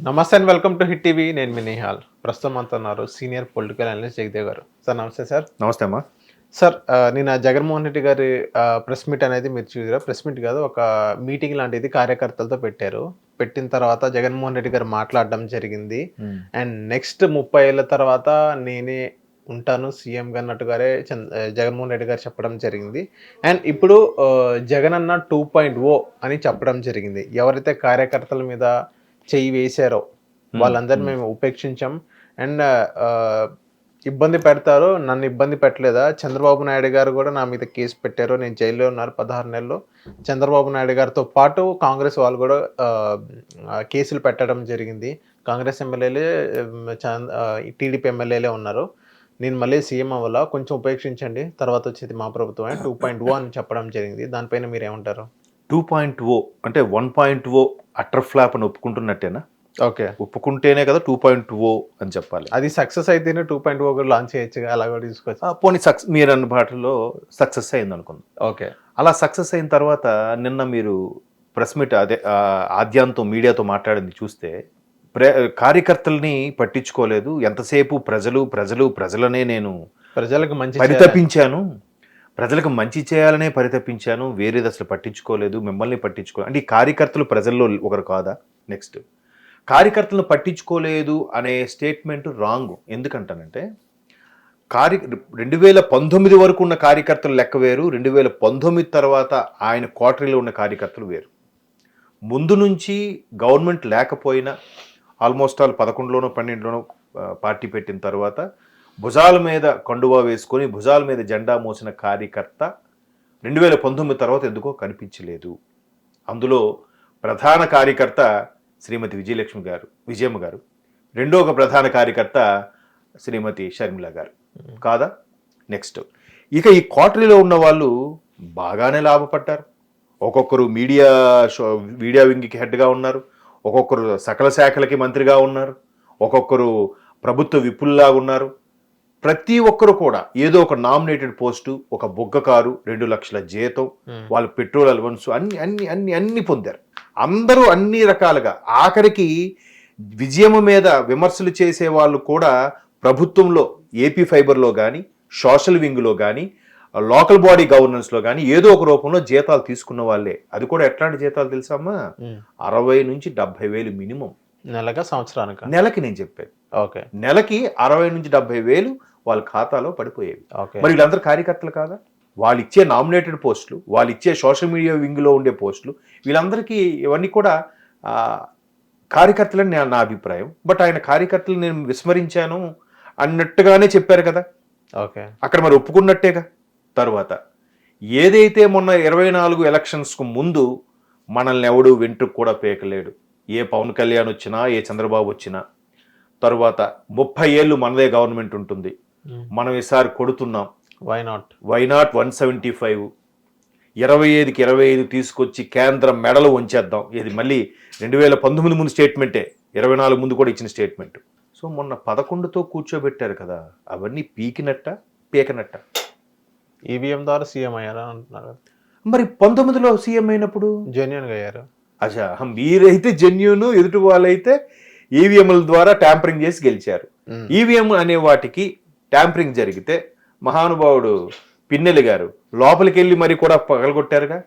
నమస్తే and welcome to hit TV. నేను మీ నిహాల్. ప్రస్తుతం అంతా ఉన్నారు సీనియర్ పొలిటికల్ అనలిస్ట్ జగదేవ్ గారు. సార్ నమస్తే సార్. నమస్తే అమ్మా. సార్ నిన్న జగన్మోహన్ రెడ్డి గారి ప్రెస్ మీట్ అనేది మీరు చూసారా? ప్రెస్ మీట్ కాదు, ఒక మీటింగ్ లాంటిది కార్యకర్తలతో పెట్టారు. పెట్టిన తర్వాత జగన్మోహన్ రెడ్డి గారు మాట్లాడడం జరిగింది. అండ్ నెక్స్ట్ 30 ఏళ్ళ తర్వాత నేనే ఉంటాను సీఎంగా అన్నట్టుగానే జగన్మోహన్ రెడ్డి గారు చెప్పడం జరిగింది. అండ్ ఇప్పుడు జగన్ అన్న 2.0 అని చెప్పడం జరిగింది. ఎవరైతే కార్యకర్తల మీద చెయ్యి వేశారో వాళ్ళందరినీ మేము ఉపేక్షించాం. అండ్ ఇబ్బంది పెడతారు, నన్ను ఇబ్బంది పెట్టలేదా? చంద్రబాబు నాయుడు గారు కూడా నా మీద కేసు పెట్టారు, నేను జైల్లో ఉన్నారు 16 నెలలు. చంద్రబాబు నాయుడు గారితో పాటు కాంగ్రెస్ వాళ్ళు కూడా కేసులు పెట్టడం జరిగింది. కాంగ్రెస్ ఎమ్మెల్యేలే టీడీపీ ఎమ్మెల్యేలే ఉన్నారు. నేను మళ్ళీ సీఎం అవ్వాలా, కొంచెం ఉపేక్షించండి, తర్వాత వచ్చేది మా ప్రభుత్వమే 2.0 అని చెప్పడం జరిగింది. దానిపైన మీరు ఏమంటారు? 2.0 అంటే 1.0 అటర్ ఫ్లాప్ అని ఒప్పుకుంటున్నట్టేనా? ఓకే, ఒప్పుకుంటేనే కదా 2.0 అని చెప్పాలి. అది సక్సెస్ అయితేనే 2.0 కూడా లాంచ్ చేయొచ్చు, అలా కూడా తీసుకోవచ్చు. పోనీ మీరు అన్న బాటలో సక్సెస్ అయింది అనుకుందాం. ఓకే, అలా సక్సెస్ అయిన తర్వాత నిన్న మీరు ప్రెస్ మీట్ అదే ఆద్యాంతో మీడియాతో మాట్లాడింది చూస్తే కార్యకర్తల్ని పట్టించుకోలేదు, ఎంతసేపు ప్రజలనే నేను ప్రజలకు మంచి పరితపించాను, ప్రజలకు మంచి చేయాలనే పరితపించాను, వేరేది అసలు పట్టించుకోలేదు, మిమ్మల్ని పట్టించుకోలేదు అంటే ఈ కార్యకర్తలు ప్రజల్లో ఒకరు కాదా? నెక్స్ట్, కార్యకర్తలను పట్టించుకోలేదు అనే స్టేట్మెంట్ రాంగ్. ఎందుకంటానంటే 2019 వరకు ఉన్న కార్యకర్తలు లెక్క వేరు, 2019 తర్వాత ఆయన క్వార్టరీలో ఉన్న కార్యకర్తలు వేరు. ముందు నుంచి గవర్నమెంట్ లేకపోయినా ఆల్మోస్ట్ ఆల్ 11లోనో 12లోనో పార్టీ పెట్టిన తర్వాత భుజాల మీద కండువా వేసుకొని భుజాల మీద జెండా మోసిన కార్యకర్త 2019 తర్వాత ఎందుకో కనిపించలేదు. అందులో ప్రధాన కార్యకర్త శ్రీమతి విజయమ్మ గారు, రెండో ఒక ప్రధాన కార్యకర్త శ్రీమతి షర్మిల గారు కాదా? నెక్స్ట్, ఇక ఈ క్వార్టరీలో ఉన్న వాళ్ళు బాగానే లాభపడ్డారు. ఒక్కొక్కరు మీడియా వింగ్కి హెడ్గా ఉన్నారు, ఒక్కొక్కరు సకల శాఖలకి మంత్రిగా ఉన్నారు, ఒక్కొక్కరు ప్రభుత్వ విప్పుల్లాగా ఉన్నారు. ప్రతి ఒక్కరు కూడా ఏదో ఒక నామినేటెడ్ పోస్టు, ఒక బొగ్గ కారు, 2 లక్షల జీతం, వాళ్ళు పెట్రోల్ అలవన్స్ అన్ని పొందారు. అందరూ అన్ని రకాలుగా. ఆఖరికి విజయమ్మ మీద విమర్శలు చేసే వాళ్ళు కూడా ప్రభుత్వంలో ఏపీ ఫైబర్లో కానీ, సోషల్ వింగ్లో కానీ, లోకల్ బాడీ గవర్నెన్స్లో కానీ ఏదో ఒక రూపంలో జీతాలు తీసుకున్న వాళ్ళే. అది కూడా ఎట్లాంటి జీతాలు తెలుసమ్మా? 60 నుంచి 70 వేలు మినిమం నెలగా, సంవత్సరానికి? నెలకి నేను చెప్పాను. ఓకే, నెలకి 60 నుంచి 70 వేలు వాళ్ళ ఖాతాలో పడిపోయేవి. మరి వీళ్ళందరూ కార్యకర్తలు కాదా? వాళ్ళు ఇచ్చే నామినేటెడ్ పోస్టులు, వాళ్ళు ఇచ్చే సోషల్ మీడియా వింగ్లో ఉండే పోస్టులు, వీళ్ళందరికీ ఇవన్నీ కూడా కార్యకర్తలని నా అభిప్రాయం. బట్ ఆయన కార్యకర్తలు నేను విస్మరించాను అన్నట్టుగానే చెప్పారు కదా. ఓకే, అక్కడ మరి ఒప్పుకున్నట్టేగా. తర్వాత ఏదైతే మొన్న 24 ఎలక్షన్స్కు ముందు మనల్ని ఎవడు వెంట్రుకు కూడా పేకలేడు, ఏ పవన్ కళ్యాణ్ వచ్చినా, ఏ చంద్రబాబు వచ్చినా, తరువాత 30 ఏళ్ళు మనదే గవర్నమెంట్ ఉంటుంది, మనం ఈసారి కొడుతున్నాం, వై నాట్ 175, 25కి 25 తీసుకొచ్చి కేంద్రం మెడలు ఉంచేద్దాం. ఇది మళ్ళీ 2019 ముందు స్టేట్మెంటే, 24 ముందు కూడా ఇచ్చిన స్టేట్మెంట్. సో మొన్న 11తో కూర్చోబెట్టారు కదా, అవన్నీ పీకనట్ట. ఈవీఎం ద్వారా సీఎం అయ్యారా అంటున్నారు. మరి 19లో సీఎం అయినప్పుడు జెన్యూన్గా అయ్యారు. అచ్చా, మీరైతే జెన్యూన్, ఎదుటి వాళ్ళైతే ఈవీఎంల ద్వారా ట్యాంపరింగ్ చేసి గెలిచారు. ఈవీఎం అనే వాటికి ట్యాంపరింగ్ జరిగితే మహానుభావుడు పిన్నెల్లి గారు లోపలికి వెళ్ళి మరి కూడా పగలగొట్టారుగా.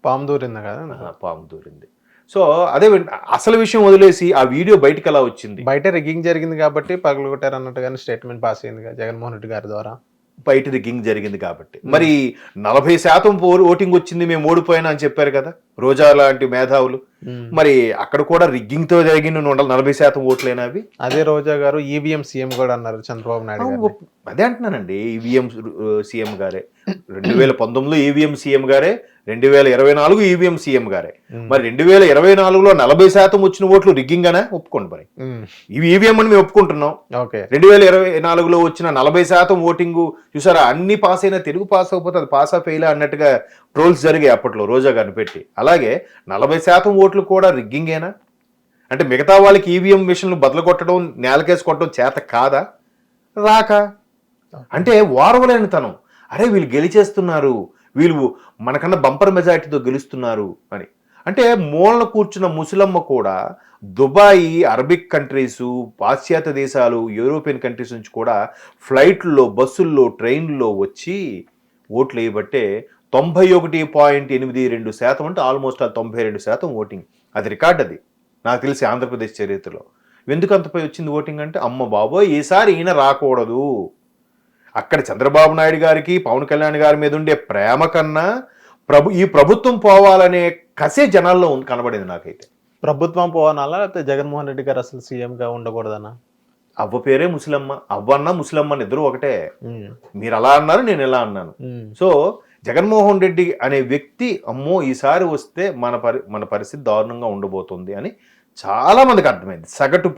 పాము దూరింది కదా? పాము దూరింది. సో అదే అసలు విషయం వదిలేసి ఆ వీడియో బయటకు ఎలా వచ్చింది? బయట రిగ్గింగ్ జరిగింది కాబట్టి పగలగొట్టారు అన్నట్టుగానే స్టేట్మెంట్ పాస్ అయింది జగన్మోహన్ రెడ్డి గారి ద్వారా. బయట రిగ్గింగ్ జరిగింది కాబట్టి మరి 40% ఓటింగ్ వచ్చింది, మేము ఓడిపోయినా అని చెప్పారు కదా రోజా లాంటి మేధావులు. మరి అక్కడ కూడా రిగ్గింగ్ తో జరిగిన 40% ఓట్లేనా అవి? అదే రోజా గారు ఈవీఎం సీఎం కూడా అన్నారు చంద్రబాబు నాయుడు. అదే అంటున్నానండి, ఈవీఎం సీఎం గారే 2019లో ఈవీఎం సీఎం గారే, 2024 ఈవీఎం సీఎం గారే. మరి 2024లో 40% వచ్చిన ఓట్లు రిగ్గింగ్ అనే ఒప్పుకోండి. మరి ఇవి ఈవీఎం అని మేము ఒప్పుకుంటున్నాం. 2024లో వచ్చిన 40% ఓటింగ్ చూసారా, అన్ని పాస్ అయినా తెలుగు పాస్ అయిపోతే అది పాస్ ఆఫ్ ఫెయిల్ అన్నట్టుగా ట్రోల్స్ జరిగాయి అప్పట్లో రోజా గారిని పెట్టి. అలాగే 40% ఓట్లు కూడా రిగ్గింగేనా? అంటే మిగతా వాళ్ళకి ఈవీఎం మిషన్లు బదులు కొట్టడం, నేలకేసి కొట్టడం చేత కాదా? రాక అంటే వారవలేనితనం. అరే వీళ్ళు గెలిచేస్తున్నారు, వీళ్ళు మనకన్నా బంపర్ మెజారిటీతో గెలుస్తున్నారు అని. అంటే మూలన కూర్చున్న ముసలమ్మ కూడా దుబాయ్, అరబిక్ కంట్రీసు, పాశ్చాత్య దేశాలు, యూరోపియన్ కంట్రీస్ నుంచి కూడా ఫ్లైట్లో, బస్సుల్లో, ట్రైన్లో వచ్చి ఓట్లు వేయబట్టే 91.82% అంటే ఆల్మోస్ట్ 92% ఓటింగ్. అది రికార్డ్. అది నాకు తెలిసి ఆంధ్రప్రదేశ్ చరిత్రలో. ఎందుకు అంతపై వచ్చింది ఓటింగ్ అంటే, అమ్మ బాబోయ్ ఈసారి ఈయన రాకూడదు. అక్కడ చంద్రబాబు నాయుడు గారికి, పవన్ కళ్యాణ్ గారి మీద ఉండే ప్రేమ కన్నా ఈ ప్రభుత్వం పోవాలనే కసే జనాల్లో కనబడింది నాకైతే. ప్రభుత్వం పోవాలా లేకపోతే జగన్మోహన్ రెడ్డి గారు అసలు సీఎంగా ఉండకూడదనా? అవ్వ పేరే ముసలమ్మ, అవ్వన్న ముసలమ్మ ఇద్దరు ఒకటే. మీరు అలా అన్నారు, నేను ఇలా అన్నాను. సో జగన్మోహన్ రెడ్డి అనే వ్యక్తి అమ్మో ఈసారి వస్తే మన పరిస్థితి దారుణంగా ఉండబోతుంది అని చాలా మందికి అర్థమైంది. సగటు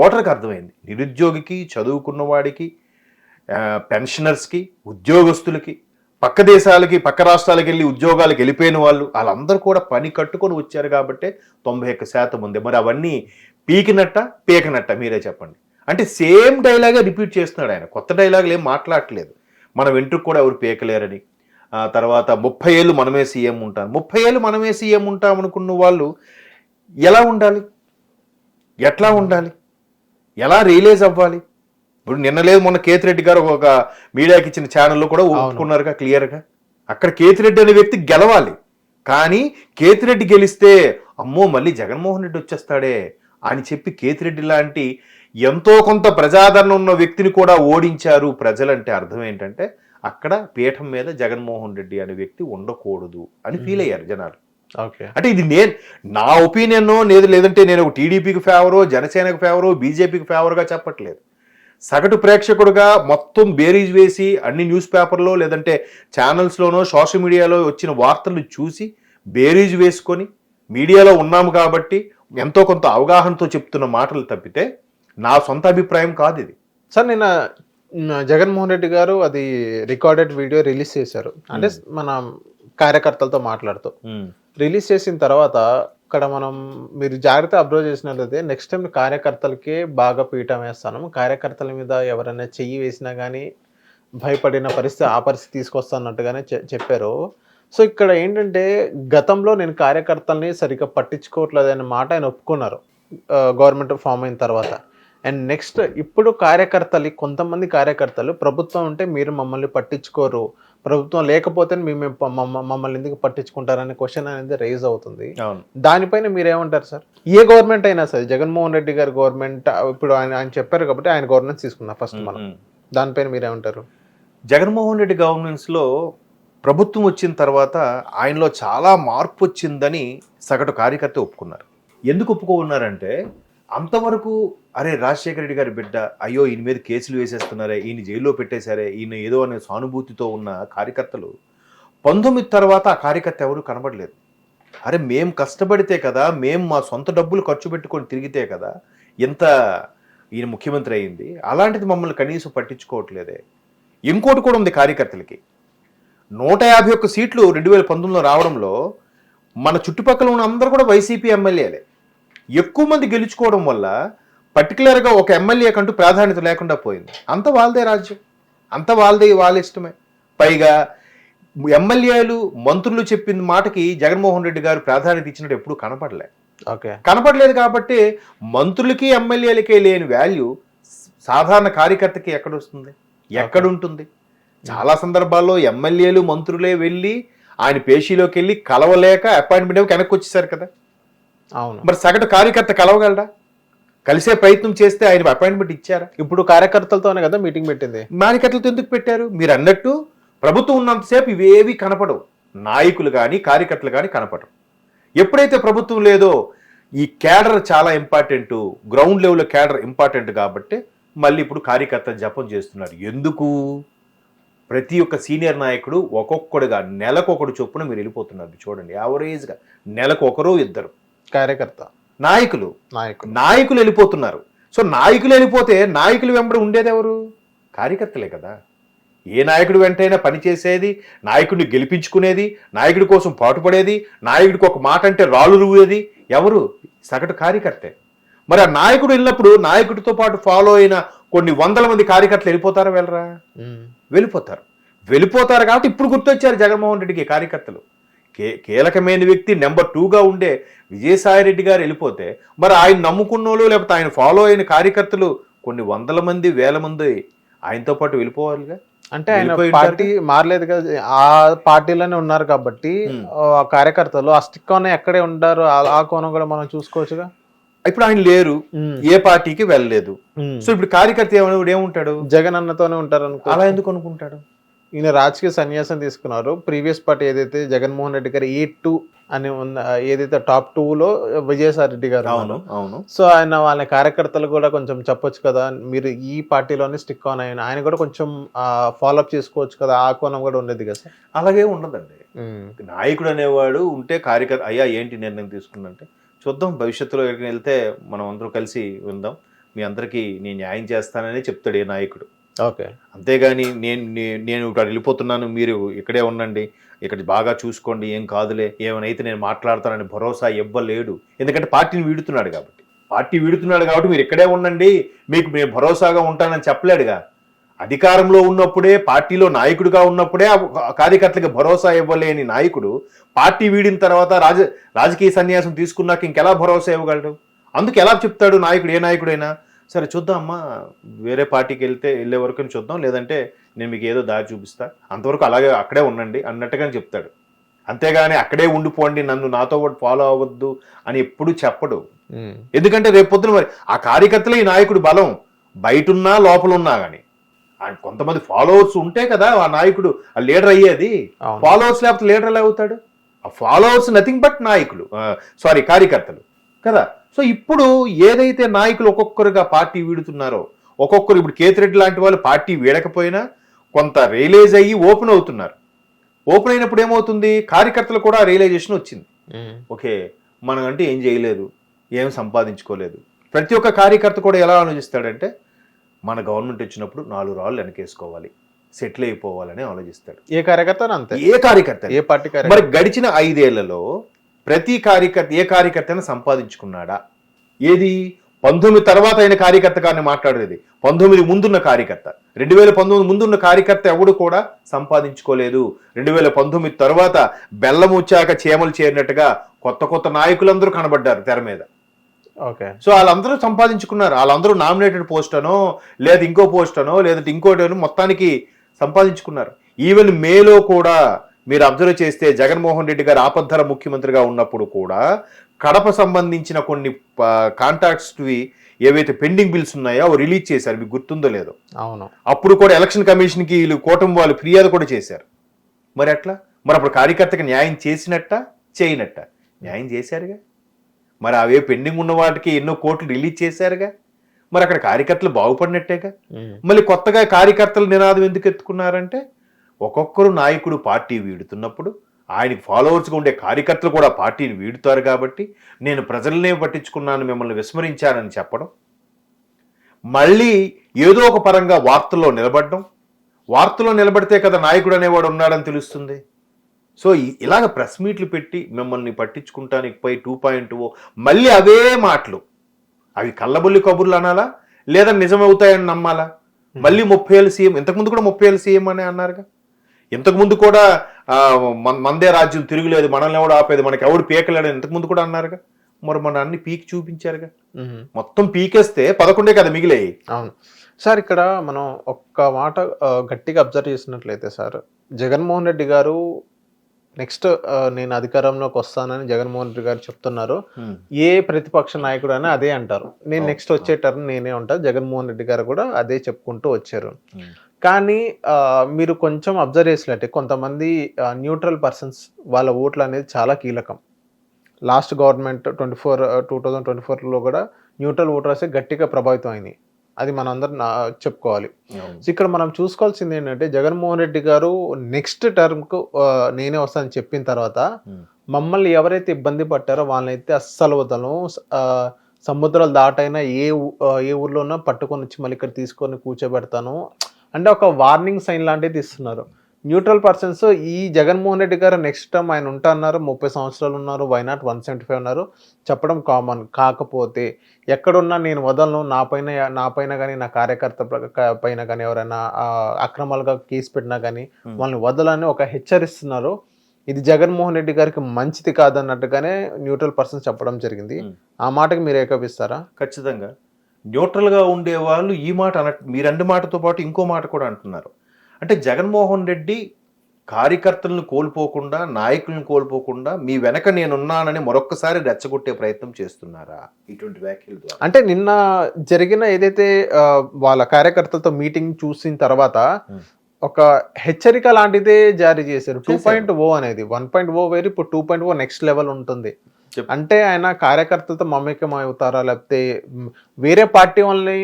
ఓటర్కి అర్థమైంది. నిరుద్యోగికి, చదువుకున్నవాడికి, పెన్షనర్స్కి, ఉద్యోగస్తులకి, పక్క దేశాలకి, పక్క రాష్ట్రాలకు వెళ్ళి ఉద్యోగాలకు వెళ్ళిపోయిన వాళ్ళందరూ కూడా పని కట్టుకొని వచ్చారు కాబట్టి 91% ఉంది. మరి అవన్నీ పీకినట్ట పీకనట్ట మీరే చెప్పండి. అంటే సేమ్ డైలాగే రిపీట్ చేస్తున్నాడు ఆయన. కొత్త డైలాగులు ఏం మాట్లాడట్లేదు. మన వెంట్రుకు కూడా ఎవరు పీకలేరని. తర్వాత 30 ఏళ్ళు మనమే సీఎం ఉంటాం, 30 ఏళ్ళు మనమే సీఎం ఉంటాం అనుకున్న వాళ్ళు ఎలా ఉండాలి, ఎట్లా ఉండాలి, ఎలా రియలైజ్ అవ్వాలి? ఇప్పుడు నిన్న లేదు మొన్న కేతిరెడ్డి గారు ఒక మీడియాకి ఇచ్చిన ఛానల్లో కూడా ఒప్పుకున్నారుగా క్లియర్గా. అక్కడ కేతిరెడ్డి అనే వ్యక్తి గెలవాలి. కానీ కేతిరెడ్డి గెలిస్తే అమ్మో మళ్ళీ జగన్మోహన్ రెడ్డి వచ్చేస్తాడే అని చెప్పి కేతిరెడ్డి లాంటి ఎంతో కొంత ప్రజాదరణ ఉన్న వ్యక్తిని కూడా ఓడించారు ప్రజలంటే అర్థం ఏంటంటే అక్కడ పీఠం మీద జగన్మోహన్ రెడ్డి అనే వ్యక్తి ఉండకూడదు అని ఫీల్ అయ్యారు జనాలు. అంటే ఇది నా ఒపీనియన్ లేదంటే నేను ఒక టీడీపీకి ఫేవరో, జనసేనకు ఫేవరో, బీజేపీకి ఫేవర్గా చెప్పట్లేదు. సగటు ప్రేక్షకుడుగా మొత్తం బేరీజ్ వేసి అన్ని న్యూస్ పేపర్లో లేదంటే ఛానల్స్లోనో సోషల్ మీడియాలో వచ్చిన వార్తలు చూసి బేరీజ్ వేసుకొని మీడియాలో ఉన్నాము కాబట్టి ఎంతో కొంత అవగాహనతో చెప్తున్న మాటలు తప్పితే నా సొంత అభిప్రాయం కాదు ఇది. సార్ నిన్న జగన్మోహన్ రెడ్డి గారు అది రికార్డెడ్ వీడియో రిలీజ్ చేశారు. అంటే మన కార్యకర్తలతో మాట్లాడుతూ రిలీజ్ చేసిన తర్వాత ఇక్కడ మీరు జాగ్రత్త అబ్జర్వ్ చేసినట్లయితే నెక్స్ట్ టైం కార్యకర్తలకే బాగా పీఠం వేస్తాను, కార్యకర్తల మీద ఎవరైనా చెయ్యి వేసినా కానీ భయపడిన పరిస్థితి ఆ పరిస్థితి తీసుకొస్తానట్టుగానే చెప్పారు. సో ఇక్కడ ఏంటంటే గతంలో నేను కార్యకర్తల్ని సరిగ్గా పట్టించుకోవట్లేదు అనే మాట ఆయన ఒప్పుకున్నారు గవర్నమెంట్ ఫామ్ అయిన తర్వాత. అండ్ నెక్స్ట్ ఇప్పుడు కొంతమంది కార్యకర్తలు ప్రభుత్వం ఉంటే మీరు మమ్మల్ని పట్టించుకోరు, ప్రభుత్వం లేకపోతే మమ్మల్ని ఎందుకు పట్టించుకుంటారనే క్వశ్చన్ అనేది రైజ్ అవుతుంది. దానిపైన మీరేమంటారు సార్? ఏ గవర్నమెంట్ అయినా సరే, జగన్మోహన్ రెడ్డి గారి గవర్నమెంట్ ఇప్పుడు ఆయన చెప్పారు కాబట్టి ఆయన గవర్నెన్స్ తీసుకున్నా ఫస్ట్ మనం, దానిపైన మీరేమంటారు? జగన్మోహన్ రెడ్డి గవర్నెన్స్లో ప్రభుత్వం వచ్చిన తర్వాత ఆయనలో చాలా మార్పు వచ్చిందని సగటు కార్యకర్త ఒప్పుకున్నారు. ఎందుకు ఒప్పుకున్నారంటే అంతవరకు అరే రాజశేఖర రెడ్డి గారి బిడ్డ, అయ్యో ఈయన మీద కేసులు వేసేస్తున్నారే, ఈయన జైల్లో పెట్టేశారే, ఈయన ఏదో అనే సానుభూతితో ఉన్న కార్యకర్తలు 19 తర్వాత ఆ కార్యకర్త ఎవరు కనబడలేదు. అరే మేం కష్టపడితే కదా, మేము మా సొంత డబ్బులు ఖర్చు పెట్టుకొని తిరిగితే కదా ఇంత ఈయన ముఖ్యమంత్రి అయ్యింది, అలాంటిది మమ్మల్ని కనీసం పట్టించుకోవట్లేదే. ఇంకోటి కూడా ఉంది కార్యకర్తలకి, 151 సీట్లు 2019లో రావడంలో మన చుట్టుపక్కల ఉన్న అందరూ కూడా వైసీపీ ఎమ్మెల్యేలే. ఎక్కువ మంది గెలుచుకోవడం వల్ల పర్టికులర్గా ఒక ఎమ్మెల్యే కంటూ ప్రాధాన్యత లేకుండా పోయింది. అంత వాళ్ళదే రాజ్యం, అంత వాళ్ళ ఇష్టమే. పైగా ఎమ్మెల్యేలు, మంత్రులు చెప్పిన మాటకి జగన్మోహన్ రెడ్డి గారు ప్రాధాన్యత ఇచ్చినట్టు ఎప్పుడు కనపడలేదు. కాబట్టి మంత్రులకి ఎమ్మెల్యేలకే లేని వాల్యూ సాధారణ కార్యకర్తకి ఎక్కడుంటుంది? చాలా సందర్భాల్లో ఎమ్మెల్యేలు, మంత్రులే వెళ్ళి ఆయన పేషీలోకి వెళ్ళి కలవలేక అపాయింట్మెంట్ వెనక్కి వచ్చేసారు కదా. అవును, మరి సగటు కార్యకర్త కలవగలరా? కలిసే ప్రయత్నం చేస్తే ఆయన అపాయింట్మెంట్ ఇచ్చారా? ఇప్పుడు కార్యకర్తలతోనే కదా మీటింగ్ పెట్టింది. కార్యకర్తలతో ఎందుకు పెట్టారు? మీరు అన్నట్టు ప్రభుత్వం ఉన్నంతసేపు ఇవేవి కనపడవు, నాయకులు కానీ కార్యకర్తలు కానీ కనపడవు. ఎప్పుడైతే ప్రభుత్వం లేదో ఈ క్యాడర్ చాలా important, ground level cadre important కాబట్టి మళ్ళీ ఇప్పుడు కార్యకర్త జపం చేస్తున్నారు. ఎందుకు? ప్రతి ఒక్క సీనియర్ నాయకుడు ఒక్కొక్కడుగా నెలకొకడు చొప్పున మీరు వెళ్ళిపోతున్నారు. చూడండి, యావరేజ్గా నెలకు ఒకరు ఇద్దరు కార్యకర్త నాయకులు వెళ్ళిపోతున్నారు. సో నాయకులు వెళ్ళిపోతే నాయకులు వెంబడి ఉండేది ఎవరు? కార్యకర్తలే కదా. ఏ నాయకుడు వెంటైనా పనిచేసేది, నాయకుడిని గెలిపించుకునేది, నాయకుడి కోసం పాటుపడేది, నాయకుడికి ఒక మాట అంటే రాళ్ళు రువ్వేది ఎవరు? సగటు కార్యకర్తే. మరి ఆ నాయకుడు వెళ్ళినప్పుడు నాయకుడితో పాటు ఫాలో అయిన కొన్ని వందల మంది కార్యకర్తలు వెళ్ళిపోతారా? వెళ్ళిపోతారు కాబట్టి ఇప్పుడు గుర్తొచ్చారు జగన్మోహన్ రెడ్డికి కార్యకర్తలు. కీలకమైన వ్యక్తి నెంబర్ 2గా ఉండే విజయసాయి రెడ్డి గారు వెళ్ళిపోతే మరి ఆయన నమ్ముకున్న వాళ్ళు లేకపోతే ఆయన ఫాలో అయిన కార్యకర్తలు కొన్ని వందల మంది వేల మంది ఆయనతో పాటు వెళ్ళిపోవాలిగా. అంటే ఆయన పార్టీ మారలేదు కదా, ఆ పార్టీలోనే ఉన్నారు కాబట్టి ఆ కార్యకర్తలు ఆ స్టిక్ ఆన్ ఎక్కడే ఉంటారు, ఆ కోణం కూడా మనం చూసుకోవచ్చుగా. ఇప్పుడు ఆయన లేరు, ఏ పార్టీకి వెళ్ళలేదు. సో ఇప్పుడు కార్యకర్త ఏముంటాడు, జగన్ అన్నతోనే ఉంటారు అనుకో. అలా ఎందుకు అనుకుంటాడు? ఈయన రాజకీయ సన్యాసం తీసుకున్నారు. ప్రీవియస్ పార్టీ ఏదైతే జగన్మోహన్ రెడ్డి గారు A2 అని ఉన్న, ఏదైతే టాప్ 2లో విజయసాయి రెడ్డి గారు. అవును. సో ఆయన వాళ్ళ కార్యకర్తలు కూడా కొంచెం చెప్పొచ్చు కదా, మీరు ఈ పార్టీలోనే స్టిక్ ఆన్ అయిన ఆయన కూడా కొంచెం ఫాలోఅప్ చేసుకోవచ్చు కదా, ఆ కోణం కూడా ఉండేది కదా సార్. అలాగే ఉండదండి. నాయకుడు అనేవాడు ఉంటే కార్యకర్త అయ్యా ఏంటి నిర్ణయం తీసుకున్నంటే చూద్దాం, భవిష్యత్తులో ఎక్కడికి వెళ్తే మనం అందరూ కలిసి ఉందాం, మీ అందరికీ నేను న్యాయం చేస్తానని చెప్తాడు ఏ నాయకుడు. ఓకే. అంతేగాని నేను ఇక్కడ వెళ్ళిపోతున్నాను, మీరు ఇక్కడే ఉండండి, ఇక్కడ బాగా చూసుకోండి, ఏం కాదులే, ఏమైనా నేను మాట్లాడతానని భరోసా ఇవ్వలేడు. ఎందుకంటే పార్టీ వీడుతున్నాడు కాబట్టి మీరు ఇక్కడే ఉండండి, మీకు నేను భరోసాగా ఉంటానని చెప్పలేడుగా. అధికారంలో ఉన్నప్పుడే, పార్టీలో నాయకుడిగా ఉన్నప్పుడే కార్యకర్తలకు భరోసా ఇవ్వలేని నాయకుడు పార్టీ వీడిన తర్వాత రాజకీయ సన్యాసం తీసుకున్నాక ఇంకెలా భరోసా ఇవ్వగలడు? అందుకు ఎలా చెప్తాడు నాయకుడు, ఏ నాయకుడైనా సరే చూద్దాం అమ్మా, వేరే పార్టీకి వెళ్ళే వరకు చూద్దాం, లేదంటే నేను మీకు ఏదో దారి చూపిస్తా, అంతవరకు అలాగే అక్కడే ఉండండి అన్నట్టుగానే చెప్తాడు. అంతేగాని అక్కడే ఉండిపోండి, నాతో పాటు ఫాలో అవ్వద్దు అని ఎప్పుడు చెప్పడు. ఎందుకంటే రేపు పొద్దున మరి ఆ కార్యకర్తలే ఈ నాయకుడు బలం, బయటున్నా లోపలున్నా కానీ. కొంతమంది ఫాలోవర్స్ ఉంటే కదా ఆ నాయకుడు ఆ లీడర్ అయ్యేది. ఫాలోవర్స్ లేకపోతే లీడర్ ఎలా అవుతాడు? ఆ ఫాలోవర్స్ నథింగ్ బట్ నాయకులు, కార్యకర్తలు కదా. సో ఇప్పుడు ఏదైతే నాయకులు ఒక్కొక్కరుగా పార్టీ వీడుతున్నారో, ఒక్కొక్కరు ఇప్పుడు కేతిరెడ్డి లాంటి వాళ్ళు పార్టీ వీడకపోయినా కొంత రియలైజ్ అయ్యి ఓపెన్ అవుతున్నారు. ఓపెన్ అయినప్పుడు ఏమవుతుంది, కార్యకర్తలు కూడా రియలైజేషన్ వచ్చింది. ఓకే, మనం అంటే ఏం చేయలేదు, ఏం సంపాదించుకోలేదు. ప్రతి ఒక్క కార్యకర్త కూడా ఎలా ఆలోచిస్తాడంటే మన గవర్నమెంట్ వచ్చినప్పుడు 4 రాళ్ళు వెనకేసుకోవాలి, సెటిల్ అయిపోవాలని ఆలోచిస్తాడు. ఏ కార్యకర్త అంతే, ఏ కార్యకర్త, ఏ పార్టీ. మరి గడిచిన 5 ఏళ్లలో ప్రతి కార్యకర్త ఏ కార్యకర్తను సంపాదించుకున్నాడా? ఏది 19 తర్వాత అయిన కార్యకర్త కానీ మాట్లాడేది 19 ముందున్న కార్యకర్త. 2019 ముందున్న కార్యకర్త ఎవడు కూడా సంపాదించుకోలేదు. 2019 తర్వాత బెల్లం వచ్చాక చీమలు చేరినట్టుగా కొత్త నాయకులందరూ కనబడ్డారు తెర మీద. ఓకే. సో వాళ్ళందరూ సంపాదించుకున్నారు. వాళ్ళందరూ నామినేటెడ్ పోస్ట్ అనో లేదా ఇంకో పోస్ట్ అనో లేదంటే ఇంకోటి మొత్తానికి సంపాదించుకున్నారు. ఈవెన్ మేలో కూడా మీరు అబ్జర్వ్ చేస్తే జగన్మోహన్ రెడ్డి గారు ఆపద్ధర ముఖ్యమంత్రిగా ఉన్నప్పుడు కూడా కడప సంబంధించిన కొన్ని కాంట్రాక్ట్స్వి ఏవైతే పెండింగ్ బిల్స్ ఉన్నాయో అవి రిలీజ్ చేశారు, మీకు గుర్తుందో లేదో. అవును. అప్పుడు కూడా ఎలక్షన్ కమిషన్కి వీళ్ళు కూటమి వాళ్ళు ఫిర్యాదు కూడా చేశారు. మరి అట్లా మరి అప్పుడు కార్యకర్తకి న్యాయం చేసినట్ట చేయనట్ట? న్యాయం చేశారుగా. మరి అవే పెండింగ్ ఉన్న వాటికి ఎన్నో కోట్లు రిలీజ్ చేశారుగా. మరి అక్కడ కార్యకర్తలు బాగుపడినట్టేగా. మళ్ళీ కొత్తగా కార్యకర్తలు నినాదం ఎందుకు ఎత్తుకున్నారంటే ఒక్కొక్కరు నాయకుడు పార్టీ వీడుతున్నప్పుడు ఆయనకి ఫాలోవర్స్గా ఉండే కార్యకర్తలు కూడా పార్టీని వీడుతారు కాబట్టి నేను ప్రజలనే పట్టించుకున్నాను, మిమ్మల్ని విస్మరించానని చెప్పడం, మళ్ళీ ఏదో ఒక పరంగా వార్తల్లో నిలబడడం. వార్తల్లో నిలబడితే కదా నాయకుడు అనేవాడు ఉన్నాడని తెలుస్తుంది. సో ఇలాగ ప్రెస్ మీట్లు పెట్టి మిమ్మల్ని పట్టించుకుంటానికి పోయి 2.0 మళ్ళీ అవే మాటలు, అవి కళ్ళబొల్లి కబుర్లు అనాలా లేదా నిజమవుతాయని నమ్మాలా? మళ్ళీ 30 ఏళ్ళు సీఎం, ఇంతకుముందు కూడా 30 ఏళ్ళు సీఎం అని అన్నారుగా. ఇంతకుముందు కూడా మందే రాజ్యం తిరుగులేదు, మనల్ని ఎవడు ఆపేది, మనకి ఎవడు పీకలేడు ఇంతకుముందు కూడా అన్నారుగా. మరి మన అన్ని పీకి చూపించారుగా. మొత్తం పీకేస్తే 11 కదా మిగిలాయి. అవును సార్. ఇక్కడ మనం ఒక్క మాట గట్టిగా అబ్జర్వ్ చేసినట్లయితే సార్, జగన్మోహన్ రెడ్డి గారు నెక్స్ట్ నేను అధికారంలోకి వస్తానని జగన్మోహన్ రెడ్డి గారు చెప్తున్నారు. ఏ ప్రతిపక్ష నాయకుడు అని అదే అంటారు, నేను నెక్స్ట్ వచ్చే టర్మ్ నేనే ఉంటా. జగన్మోహన్ రెడ్డి గారు కూడా అదే చెప్పుకుంటూ వచ్చారు. కానీ మీరు కొంచెం అబ్జర్వ్ చేసినట్టే కొంతమంది న్యూట్రల్ పర్సన్స్ వాళ్ళ ఓట్లు అనేది చాలా కీలకం. లాస్ట్ గవర్నమెంట్ 2024లో కూడా న్యూట్రల్ ఓటర్సే గట్టిగా ప్రభావితం అయినాయి. అది మనందరం చెప్పుకోవాలి. ఇక్కడ మనం చూసుకోవాల్సింది ఏంటంటే జగన్మోహన్ రెడ్డి గారు నెక్స్ట్ టర్మ్కు నేనే వస్తానని చెప్పిన తర్వాత మమ్మల్ని ఎవరైతే ఇబ్బంది పట్టారో వాళ్ళనైతే అస్సలు వదలను. సముద్రాలు దాటైనా ఏ ఊర్లోనో పట్టుకొని వచ్చి మళ్ళీ ఇక్కడ తీసుకొని కూర్చోబెడతాను అంటే ఒక వార్నింగ్ సైన్ లాంటిది ఇస్తున్నారు. న్యూట్రల్ పర్సన్స్ ఈ జగన్మోహన్ రెడ్డి గారు నెక్స్ట్ టైం ఆయన ఉంటా అన్నారు, 30 సంవత్సరాలు ఉన్నారు, వైనాట్ 175 ఉన్నారు చెప్పడం కామన్. కాకపోతే ఎక్కడున్నా నేను వదలను, నా పైన కానీ నా కార్యకర్త పైన కానీ ఎవరైనా అక్రమాలుగా కేసు పెట్టినా కానీ వాళ్ళని వదలని ఒక హెచ్చరిస్తున్నారు. ఇది జగన్మోహన్ రెడ్డి గారికి మంచిది కాదన్నట్టుగానే న్యూట్రల్ పర్సన్స్ చెప్పడం జరిగింది. ఆ మాటకి మీరు ఏకపిస్తారా? ఖచ్చితంగా న్యూట్రల్గా ఉండే వాళ్ళు ఈ మాట మీరండి మాటతో పాటు ఇంకో మాట కూడా అంటున్నారు. అంటే జగన్మోహన్ రెడ్డి కార్యకర్తలను కోల్పోకుండా, నాయకులను కోల్పోకుండా మీ వెనక నేనున్నానని మరొక్కసారి రెచ్చగొట్టే ప్రయత్నం చేస్తున్నారా ఇటువంటి వ్యాఖ్యల ద్వారా? అంటే నిన్న జరిగిన ఏదైతే వాళ్ళ కార్యకర్తలతో మీటింగ్ చూసిన తర్వాత ఒక హెచ్చరిక లాంటిదే జారీ చేశారు. 2.0 అనేది 1.0 వేరు, ఇప్పుడు 2.0 నెక్స్ట్ లెవెల్ ఉంటుంది. అంటే ఆయన కార్యకర్తలతో మమేకం అవుతారా, లేకపోతే వేరే పార్టీ వాళ్ళని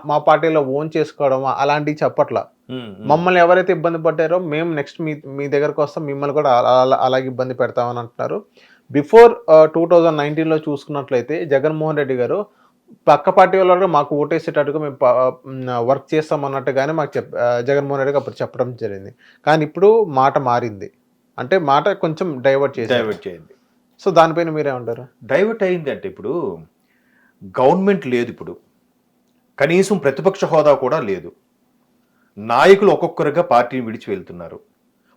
మా పార్టీలో ఓన్ చేసుకోవడం అలాంటివి చెప్పట్లా. మమ్మల్ని ఎవరైతే ఇబ్బంది పడ్డారో మేము నెక్స్ట్ మీ దగ్గరకు వస్తాం, మిమ్మల్ని కూడా అలాగే ఇబ్బంది పెడతామని అంటున్నారు. బిఫోర్ 2019లో చూసుకున్నట్లయితే జగన్మోహన్ రెడ్డి గారు పక్క పార్టీ వాళ్ళు మాకు ఓటేసేటట్టుగా మేము వర్క్ చేస్తాం అన్నట్టుగానే మాకు జగన్మోహన్ రెడ్డికి అప్పుడు చెప్పడం జరిగింది. కానీ ఇప్పుడు మాట మారింది, అంటే మాట కొంచెం డైవర్ట్ చేయింది. సో దానిపైన మీరేమంటారు? డైవర్ట్ అయింది అంటే ఇప్పుడు గవర్నమెంట్ లేదు, ఇప్పుడు కనీసం ప్రతిపక్ష హోదా కూడా లేదు, నాయకులు ఒక్కొక్కరుగా పార్టీని విడిచి వెళ్తున్నారు.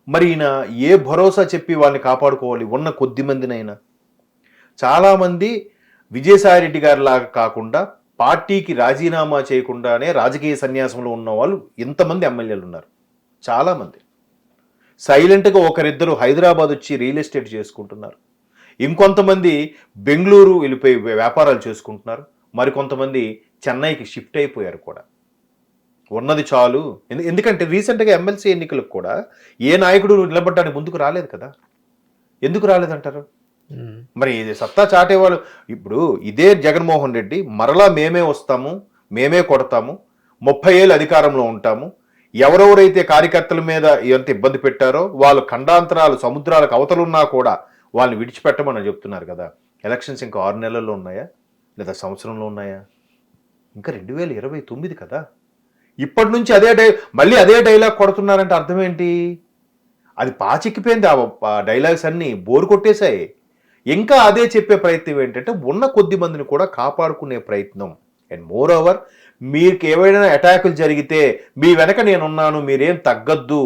మరి ఈయన ఏ భరోసా చెప్పి వాళ్ళని కాపాడుకోవాలి? ఉన్న కొద్ది మందినైనా. చాలామంది విజయసాయిరెడ్డి గారి లాగా కాకుండా పార్టీకి రాజీనామా చేయకుండానే రాజకీయ సన్యాసంలో ఉన్న వాళ్ళు ఇంతమంది ఎమ్మెల్యేలు ఉన్నారు. చాలామంది సైలెంట్గా ఒకరిద్దరు హైదరాబాద్ వచ్చి రియల్ ఎస్టేట్ చేసుకుంటున్నారు, ఇంకొంతమంది బెంగళూరు వెళ్ళిపోయి వ్యాపారాలు చేసుకుంటున్నారు, మరికొంతమంది చెన్నైకి షిఫ్ట్ అయిపోయారు కూడా. ఉన్నది చాలు. ఎందుకంటే రీసెంట్గా ఎమ్మెల్సీ ఎన్నికలకు కూడా ఏ నాయకుడు నిలబడడానికి ముందుకు రాలేదు కదా. ఎందుకు రాలేదంటారు? మరి సత్తా చాటేవాళ్ళు ఇప్పుడు ఇదే జగన్మోహన్ రెడ్డి మరలా మేమే వస్తాము, మేమే కొడతాము, 30 ఏళ్ళు అధికారంలో ఉంటాము, ఎవరెవరైతే కార్యకర్తల మీద ఎంత ఇబ్బంది పెట్టారో వాళ్ళు ఖండాంతరాలు సముద్రాలకు అవతలున్నా కూడా వాళ్ళని విడిచిపెట్టమని చెప్తున్నారు కదా. ఎలక్షన్స్ ఇంకా 6 నెలల్లో ఉన్నాయా, లేదా సంవత్సరంలో ఉన్నాయా? ఇంకా 2029 కదా. ఇప్పటి నుంచి మళ్ళీ అదే డైలాగ్ కొడుతున్నారంటే అర్థం ఏంటి? అది పాచెక్కిపోయింది. ఆ డైలాగ్స్ అన్నీ బోరు కొట్టేశాయి. ఇంకా అదే చెప్పే ప్రయత్నం ఏంటంటే ఉన్న కొద్ది మందిని కూడా కాపాడుకునే ప్రయత్నం. అండ్ మోర్ ఓవర్ మీకు ఏవైనా అటాకులు జరిగితే మీ వెనక నేనున్నాను, మీరేం తగ్గద్దు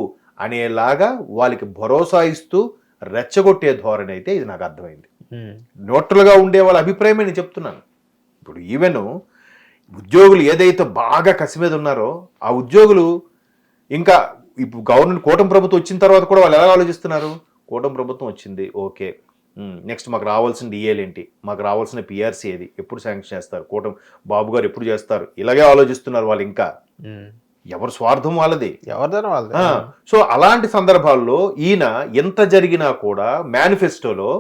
అనేలాగా వాళ్ళకి భరోసా ఇస్తూ రెచ్చగొట్టే ధోరణి అయితే ఇది నాకు అర్థమైంది. న్యూట్రల్గా ఉండే వాళ్ళ అభిప్రాయమే నేను చెప్తున్నాను. ఇప్పుడు ఈవెన్ ఉద్యోగులు ఏదైతే బాగా కసి మీద ఉన్నారో ఆ ఉద్యోగులు ఇంకా ఇప్పుడు గవర్నమెంట్ కూటమి ప్రభుత్వం వచ్చిన తర్వాత కూడా వాళ్ళు ఎలా ఆలోచిస్తున్నారు? కూటమి ప్రభుత్వం వచ్చింది, ఓకే, నెక్స్ట్ మాకు రావాల్సిన డిఏలు ఏంటి, మాకు రావాల్సిన పిఆర్సీ ఏది, ఎప్పుడు శాంక్షన్ చేస్తారు, కూటమి బాబు గారు ఎప్పుడు చేస్తారు, ఇలాగే ఆలోచిస్తున్నారు వాళ్ళు. ఇంకా ఎవరు స్వార్థం వాళ్ళది, ఎవరిదైనా వాళ్ళది. సో అలాంటి సందర్భాల్లో ఈయన ఎంత జరిగినా కూడా మేనిఫెస్టోలో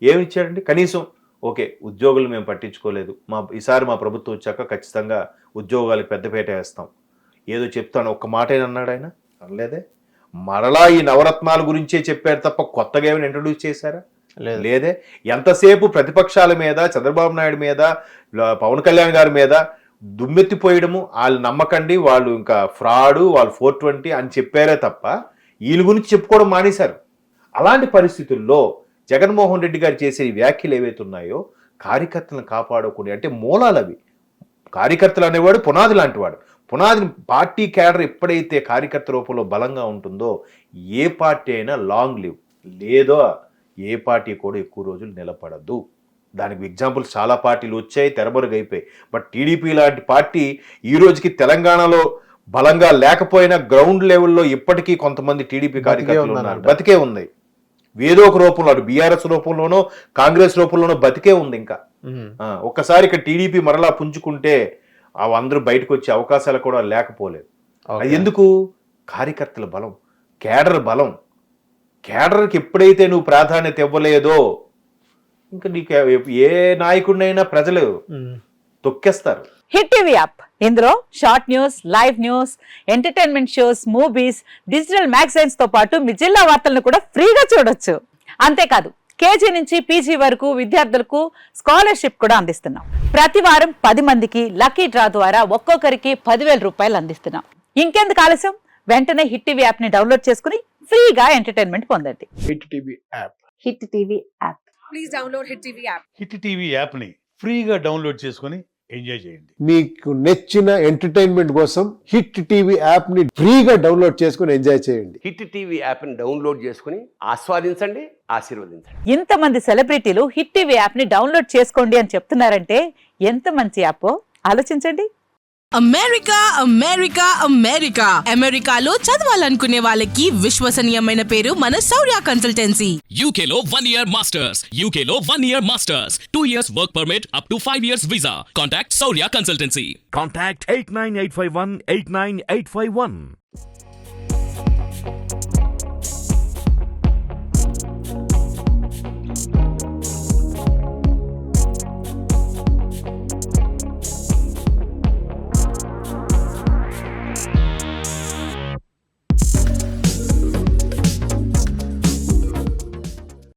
ఏమిచ్చాడండి? కనీసం ఓకే ఉద్యోగులు మేము పట్టించుకోలేదు, ఈసారి మా ప్రభుత్వం వచ్చాక ఖచ్చితంగా ఉద్యోగాలకు పెద్దపీట వేస్తాం, ఏదో చెప్తాను ఒక్క మాట అన్నాడు ఆయన? అనలేదే. మరలా ఈ నవరత్నాల గురించే చెప్పారు తప్ప కొత్తగా ఏమైనా ఇంట్రడ్యూస్ చేశారా? లేదే. ఎంతసేపు ప్రతిపక్షాల మీద, చంద్రబాబు నాయుడు మీద, పవన్ కళ్యాణ్ గారి మీద దుమ్మెత్తిపోయడము, వాళ్ళు నమ్మకండి, వాళ్ళు ఇంకా ఫ్రాడు, వాళ్ళు 420 అని చెప్పారే తప్ప వీళ్ళ గురించి చెప్పుకోవడం మానేశారు. అలాంటి పరిస్థితుల్లో జగన్మోహన్ రెడ్డి గారు చేసే వ్యాఖ్యలు ఏవైతే ఉన్నాయో కార్యకర్తలను కాపాడుకుని, అంటే మూలాలు అవి. కార్యకర్తలు అనేవాడు పునాది లాంటి వాడు. పునాది పార్టీ క్యాడర్ ఎప్పుడైతే కార్యకర్త రూపంలో బలంగా ఉంటుందో ఏ పార్టీ అయినా లాంగ్ లివ్, లేదో ఏ పార్టీ కూడా ఎక్కువ రోజులు నిలబడదు. దానికి ఎగ్జాంపుల్స్ చాలా పార్టీలు వచ్చాయి, తెరబరుగైపోయాయి. బట్ టీడీపీ లాంటి పార్టీ ఈ రోజుకి తెలంగాణలో బలంగా లేకపోయినా గ్రౌండ్ లెవెల్లో ఇప్పటికీ కొంతమంది టీడీపీ కార్యకర్తలు ఉన్నారు, బతికే ఉంది. ఏదో ఒక రూపంలో, అటు బీఆర్ఎస్ రూపంలోనో కాంగ్రెస్ రూపంలోనో బతికే ఉంది. ఇంకా ఒక్కసారి ఇక్కడ టీడీపీ మరలా పుంజుకుంటే అందరూ బయటకు వచ్చే అవకాశాలు కూడా లేకపోలేదు. అది ఎందుకు? కార్యకర్తల బలం, కేడర్ బలం. కేడర్కి ఎప్పుడైతే నువ్వు ప్రాధాన్యత ఇవ్వలేదో ఇంకా నీకు ఏ నాయకుడినైనా ప్రజలు తొక్కేస్తారు. హిట్ టీవీ యాప్, ఇందులో short news, live news, entertainment shows, movies, digital magazines తో పాటు మీ జిల్లా వార్తలను కూడా ఫ్రీగా చూడొచ్చు. అంతేకాదు కేజీ నుంచి పీజీ వరకు విద్యార్థులకు స్కాలర్షిప్ కూడా అందిస్తున్నాం. ప్రతి వారం 10 మందికి లక్కీ డ్రా ద్వారా ఒక్కొక్కరికి 10,000 రూపాయలు అందిస్తున్నాం. ఇంకెందుకు ఆలస్యం, వెంటనే హిట్ టీవీ యాప్ ని డౌన్లోడ్ చేసుకుని ఫ్రీగా ఎంటర్టైన్మెంట్ పొందండి. Hit TV app. Hit TV app. Please download hit TV app. Hit TV యాప్ని ఫ్రీగా డౌన్లోడ్ చేసుకొని ఎంజాయ్ చేయండి. మీకు నచ్చిన ఎంటర్టైన్మెంట్ కోసం హిట్ టీవీ యాప్ ని ఫ్రీగా డౌన్లోడ్ చేసుకుని ఎంజాయ్ చేయండి. హిట్ టీవీ యాప్ని డౌన్లోడ్ చేసుకుని ఆస్వాదించండి, ఆశీర్వదించండి. ఇంతమంది సెలబ్రిటీలు హిట్ టీవీ యాప్ ని డౌన్లోడ్ చేసుకోండి అని చెప్తున్నారంటే ఎంత మంచి యాప్ ఆలోచించండి. అమెరికా అమెరికా అమెరికా అమెరికాలో చదవాలనుకునే వాళ్ళకి విశ్వసనీయమైన పేరు మన శౌర్య consultancy. UK Law 1 Year Masters. UK Law 1 Year Masters. 2 years work permit up to 5 years visa. Contact Saurya Consultancy. Contact 89851 89851.